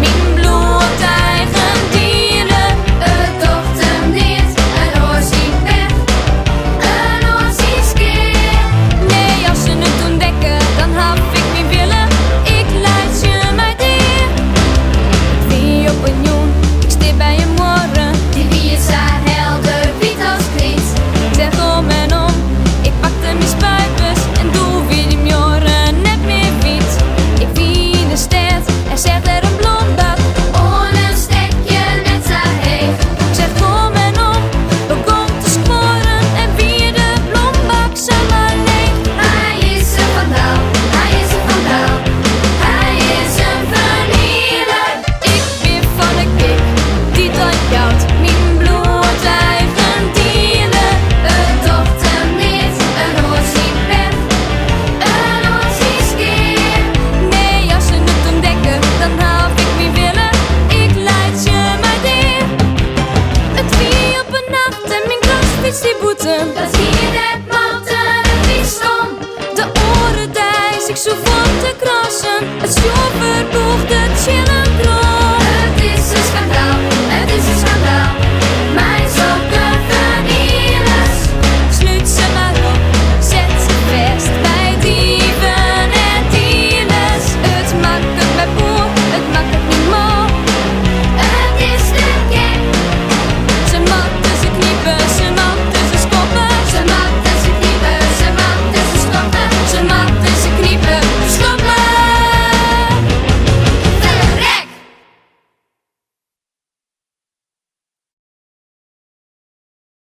mijn bloed eigen dieren. Het dochter niet, een oorzie weg, een oorzie skeer. Nee, als ze het ontdekken, dan heb ik niet willen. Ik laat je mij dier. Wie op een joen, ik stip bij je morgen. Die wie is haar helder, wit als kriet. Zeg om en om, ik pakte mijn spuipers en doe wie die mjoren net meer wit. Ik wie in de stad en zeg er een blondbak. On een stekje net zo heeg. Zeg om en om, begon te scoren en wie de blondbak zomaar leeg. Hij is een vandaal, hij is een vandaal. Hij is een vernieler. Ik ben van de kik, die tot jou, mijn bloed eigen dieren. Het dochter niet, een oorzie weg, een oorzie skeer. Nee, als ze het ontdekken, dan hou ik niet willen. Ik leid je maar neer. Het wie op een nacht en mijn klasfiets die boeten. Dat hier net matten, het is stom. De oren dijs, ik zo van te krassen. Het stoel verboeg, de chillen.